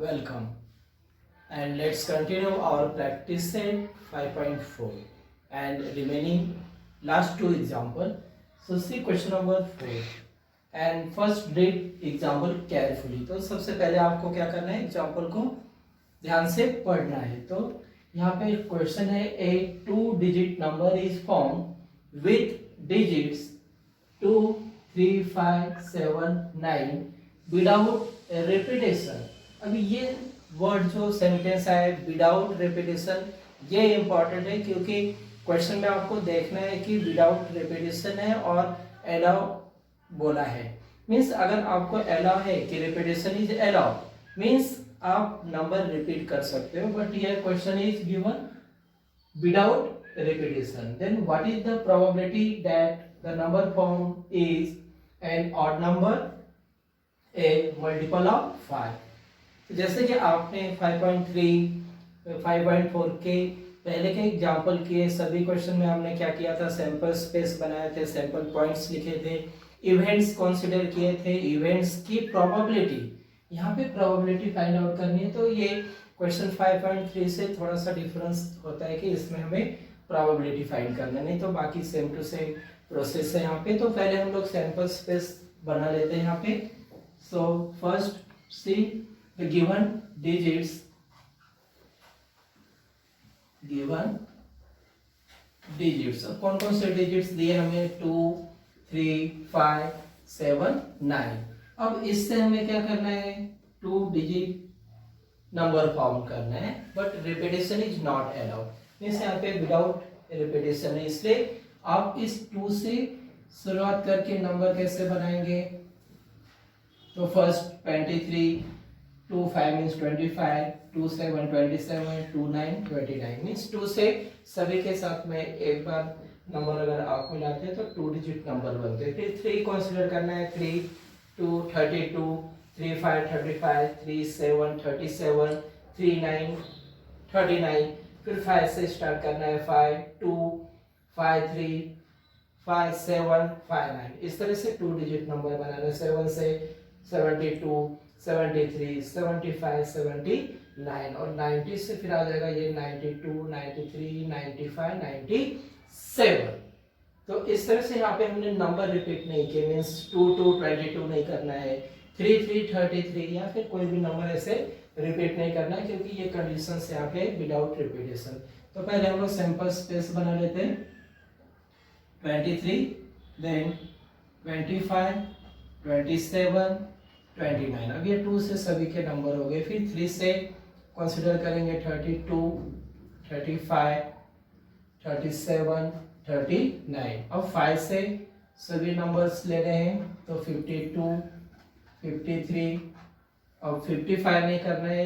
welcome, and let's continue our practice set 5.4 and remaining last two example. So see question number 4 and first read example carefully. तो सबसे पहले आपको क्या करना है, एग्जाम्पल को ध्यान से पढ़ना है. तो यहाँ पे क्वेश्चन है, ए 2 digit number is form with digits 2 3 5 7 9 without repetition. अभी ये वर्ड जो सेंटेंस है विदाउट रिपीटेशन, ये इंपॉर्टेंट है क्योंकि क्वेश्चन में आपको देखना है कि विदाउट रिपीटेशन है और अलाउ बोला है. मीन्स अगर आपको अलाउ है कि रिपीटेशन इज अलाउ, मीन्स आप नंबर रिपीट कर सकते हो, but here question is given without repetition. Then what is the probability that the number form is an odd number, a multiple of 5. जैसे कि आपने 5.3 5.4 के पहले के एग्जाम्पल किए, सभी क्वेश्चन में हमने क्या किया था, सैंपल स्पेस बनाए थे, सैंपल पॉइंट्स लिखे थे, इवेंट्स कंसीडर किए थे, इवेंट्स की प्रोबेबिलिटी, यहाँ पे प्रोबेबिलिटी फाइंड आउट करनी है. तो ये क्वेश्चन 5.3 से थोड़ा सा डिफरेंस होता है कि इसमें हमें प्रोबेबिलिटी फाइंड करना, नहीं तो बाकी सेम टू सेम प्रोसेस है यहाँ पे. तो पहले हम लोग सैंपल स्पेस बना लेते हैं यहाँ पे. So first see the given digits, अब कौन कौन से डिजिट्स दिए हमें, 2 3 5 7 9. अब इससे हमें क्या करना है, 2 डिजिट नंबर फॉर्म करना है, but repetition is not allowed. Means यहाँ पे विदाउट रिपीटेशन है, इसलिए आप इस 2 से शुरुआत करके नंबर कैसे बनाएंगे. तो फर्स्ट 23, 2 5 मीन्स 25, 2 7 27, 2 9 29. मीन्स 2 से सभी के साथ में एक बार नंबर अगर आप मिलाते हैं तो 2 डिजिट नंबर बनते हैं. फिर 3 कंसीडर करना है, 3 2 32, 3 5 35, 3 7 37, 3 9 39. फिर 5 से स्टार्ट करना है, 5 2 5 3 5 7 5 9. इस तरह से 2 डिजिट नंबर बनाना है. 7 से 72 73 75 79 और 90 से फिर आ जाएगा ये 92 93 95 97. तो इस तरह से यहाँ पे हमने नंबर रिपीट नहीं किए, मीन्स 2 2 22 नहीं करना है, 3 3 33 या फिर कोई भी नंबर ऐसे रिपीट नहीं करना है, क्योंकि ये कंडीशन यहाँ पे विदाउट रिपीटेशन. तो पहले हम लोग सैंपल स्पेस बना लेते हैं. 23, देन 25 27 29. अब ये 2 से सभी के नंबर हो गए. फिर 3 से कंसीडर करेंगे 32 35 37 39. अब 5 से सभी नंबर्स ले रहे हैं, तो 52 53. अब 55 नहीं करना है,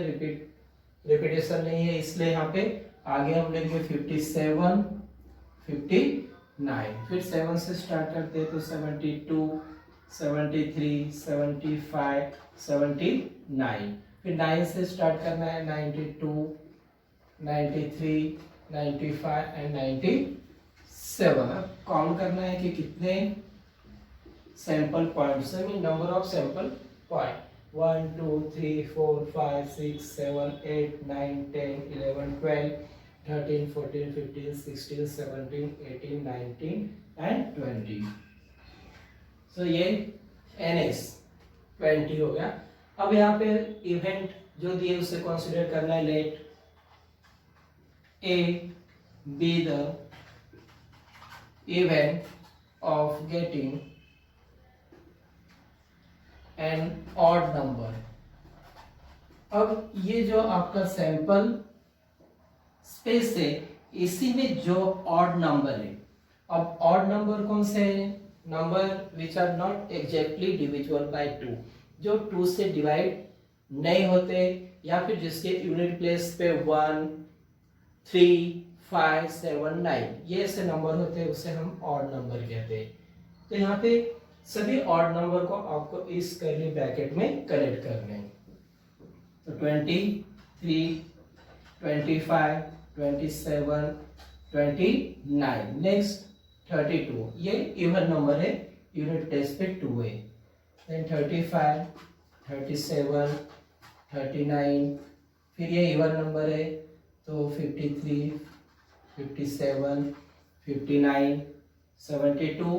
रिपीटेशन नहीं है, इसलिए यहाँ पे आगे हम लेंगे 57 59. फिर 7 से स्टार्ट करते हैं, तो 72 73 75 79. फिर 9 से स्टार्ट करना है, 92 93 95 एंड 97. अब काउंट करना है कि कितने सैंपल पॉइंट्स है, mean number of sample point. 1 2 3 4 5 6 7 8 9 10 11 12 13 14 15 16 17 18 19 and 20. सो ये NS 20 हो गया. अब यहाँ पे इवेंट जो दिए उसे कंसीडर करना है. Let A be the event of getting an odd number. अब ये जो आपका सैंपल स्पेस है, इसी में जो ऑड नंबर है, अब ऑड नंबर कौन से है, number which are not exactly divisible by 2, जो 2 से डिवाइड नहीं होते, या फिर जिसके यूनिट प्लेस पे 1 3 5 7 9 ये ऐसे नंबर होते हैं, उसे हम ऑड नंबर कहते हैं. तो यहाँ पे सभी ऑड नंबर को आपको इस कर्ली ब्रैकेट में कलेक्ट करने हैं. तो 23 25 27 29. नेक्स्ट 32, ये इवन नंबर है, यूनिट प्लेस पे 2 है. देन 35 37 39, फिर ये इवन नंबर है तो 53, 57, 59, 72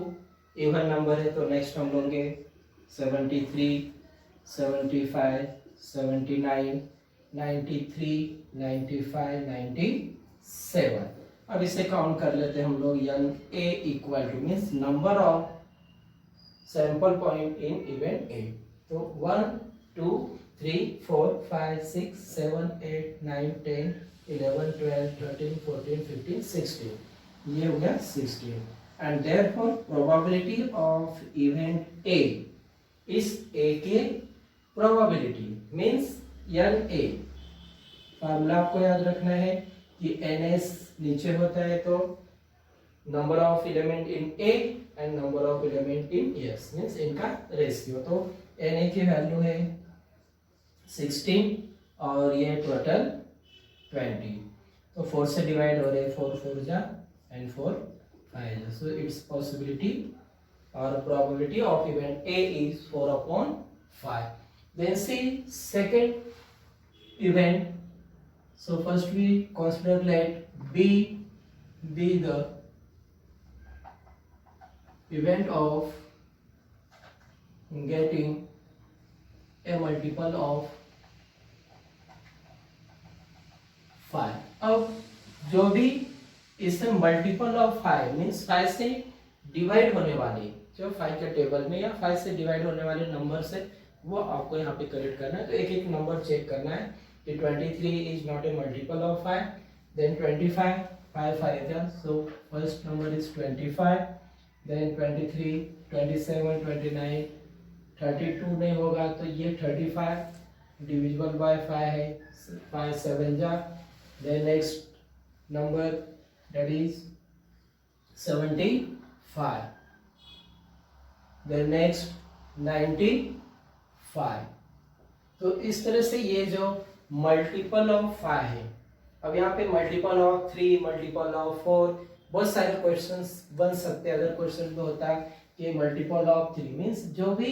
इवन नंबर है तो नेक्स्ट हम लोगे 73, 75, 79, 93, 95, 97। अब इसे काउंट कर लेते हैं हम लोग। N A equal to means number of sample point in event A. तो 1 2 3 4 5 6 7 8 9 10 11 12 13 14 15 16 ये हो गया 16 and therefore probability of event A is A के probability means n A formula आपको याद रखना है कि एन एस नीचे होता है तो number of element in A and number of element in S means इनका रेशियो। तो एन ए की वैल्यू है 16 और ये टोटल 20 तो 4 से डिवाइड हो रहे 4 4 जा एंड 4 5 जा। सो इट्स पॉसिबिलिटी और probability of event A is 4/5। Then see second event. So first we consider let B be the event of getting a multiple of 5। अब जो भी इससे मल्टीपल ऑफ 5 मीन्स 5 से डिवाइड होने वाले जो 5 के टेबल में या 5 से डिवाइड होने वाले नंबर से वो आपको यहाँ पे करेक्ट करना है। तो एक एक नंबर चेक करना है कि 23 is not a multiple of 5, then 25, 5 5 yeah, so first number is 25, then 23, 27, 29, 32 नहीं होगा तो ये 35 डिविजिबल बाय 5 है 5 7 जा। then next number that is 75, then next 95। तो इस तरह से ये जो मल्टीपल ऑफ 5 है। अब यहाँ पे मल्टीपल ऑफ 3, मल्टीपल ऑफ 4 बहुत सारे क्वेश्चंस बन सकते हैं। अदर क्वेश्चन में होता है कि मल्टीपल ऑफ 3 मींस जो भी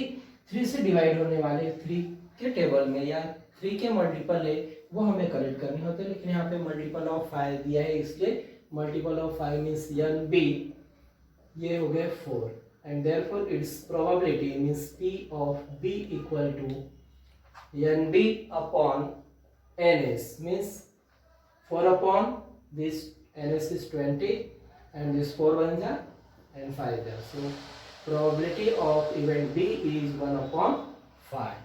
3 से डिवाइड होने वाले 3 के टेबल में या 3 के मल्टीपल है वो हमें कलेक्ट करने होते हैं। लेकिन यहाँ पे मल्टीपल ऑफ 5 दिया है इसलिए multiple of 5 means n B ये हो गए 4 and therefore its probability means P of B equal to n B upon ns means 4 upon this ns is 20 and this 4 1 ja and 5 ja। so probability of event B is 1/5।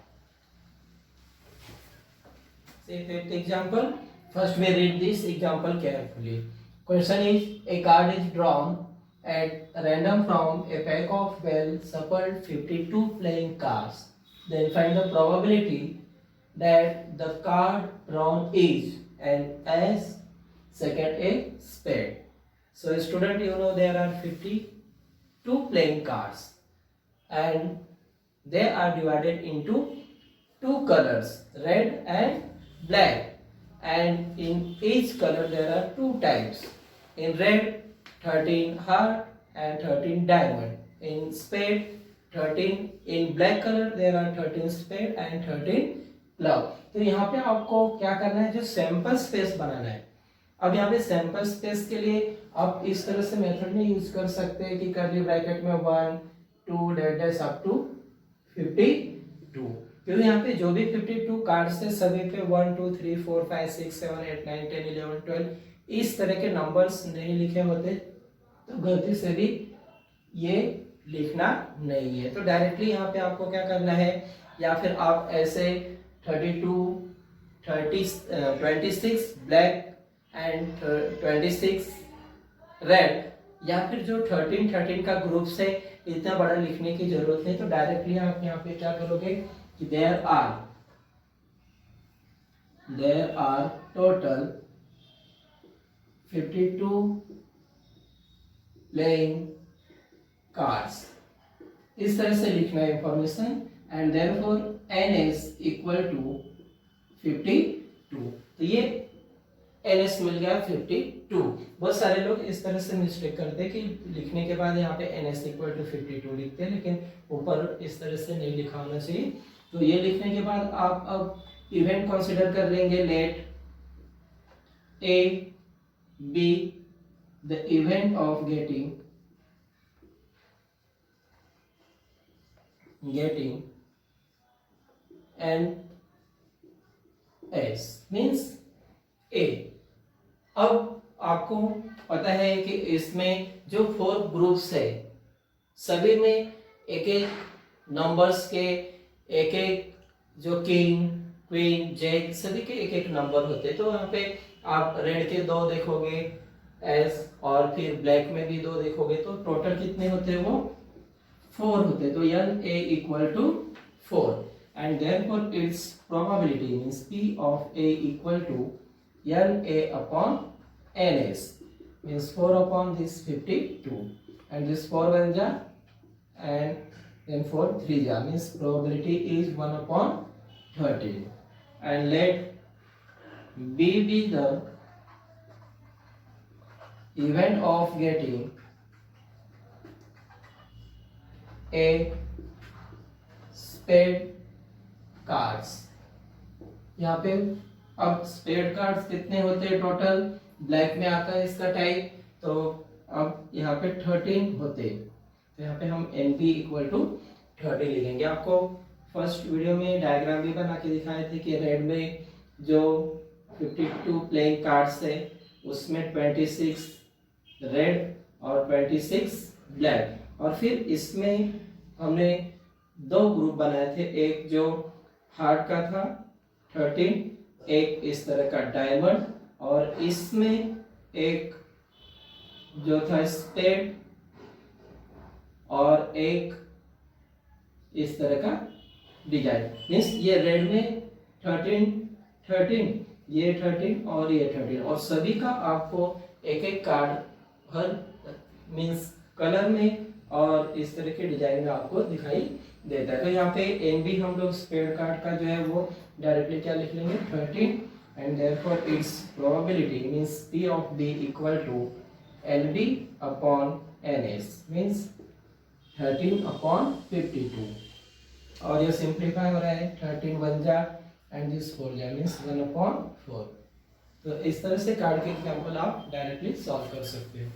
See fifth example. First we read this example carefully. Question is a card is drawn at random from a pack of well shuffled 52 playing cards. Then find the probability that the card drawn is an ace, second a spade. So student, you know there are 52 playing cards and they are divided into two colors, red and black, and in each color there are two types. In red 13 heart and 13 diamond. In spade 13. In black color there are 13 spade and 13 love. तो यहाँ पे आपको क्या करना है जो sample space बनाना है। अब यहाँ पे सैंपल स्पेस के लिए आप इस तरह से मेथड में यूज कर सकते हैं कि कर्ली ब्रैकेट में 1 2 डैश अप टू 52। क्योंकि यहाँ पे जो भी 52 कार्ड्स है सभी पे 1 2 3 4 5 6 7 8 9 10 11 12 इस तरह के नंबर्स नहीं लिखे होते तो गलती से भी ये लिखना नहीं है। तो डायरेक्टली यहाँ पे आपको क्या करना है या फिर आप ऐसे 32 30 26 ब्लैक एंड 26 रेड या फिर जो 13 13 का ग्रुप से इतना बड़ा लिखने की जरूरत नहीं। तो डायरेक्टली आप यहाँ पे क्या करोगे कि there are total 52 playing cards इस तरह से लिखना है information and therefore ns equal to 52। तो ये ns मिल गया 52। बहुत सारे लोग इस तरह से मिस्टेक करते हैं कि लिखने के बाद यहाँ पे ns इक्वल टू 52 लिखते हैं लेकिन ऊपर इस तरह से नहीं लिखा होना चाहिए। तो ये लिखने के बाद आप अब इवेंट कंसिडर कर लेंगे, let A be the event of getting an S means A. अब आपको पता है कि इसमें जो 4 ग्रुप्स है सभी में एक एक नंबर्स के एक एक जो किंग क्वीन जैक सभी के एक एक नंबर होते हैं। तो यहाँ पे आप रेड के 2 देखोगे एस और फिर ब्लैक में भी 2 देखोगे, तो टोटल कितने होते हैं? वो 4 होते। तो n A equal to 4 and therefore its probability means P of A equal to NA upon NS means 4 upon this 52 and this 4 1 ja and then 4 3 ja means probability is 1 upon 13 and let B be the event of getting a spade cards. यहाँ पे अब spade cards कितने होते हैं total? Black में आता है इसका टाइप, तो अब यहाँ पे 13 होते। तो यहाँ पे हम NP इक्वल टू 30 लिखेंगे। आपको फर्स्ट वीडियो में डायग्राम भी बना के दिखाए थे कि रेड में जो 52 प्लेइंग कार्ड्स है उसमें 26 रेड और 26 ब्लैक, और फिर इसमें हमने 2 ग्रुप बनाए थे, एक जो हार्ट का था 13, एक इस तरह का डायमंड, और इसमें एक जो था स्पेड और एक इस तरह का डिजाइन। मीन्स ये रेड में 13, ये 13 और ये 13, और सभी का आपको एक एक कार्ड हर मीन्स कलर में और इस तरह के डिजाइन में आपको दिखाई देता है। तो यहाँ पे एन बी हम लोग स्पेड कार्ड का जो है वो डायरेक्टली क्या लिख लेंगे 13 and therefore its probability means P of B equal to L B upon n S means 13 upon 52, और ये सिंप्लीफाई हो रहा है 13 1 जा एंड दिस 4 जा मीन्स 1 अपॉन 4। तो इस तरह से कार्ड के एग्जाम्पल आप डायरेक्टली सॉल्व कर सकते हो।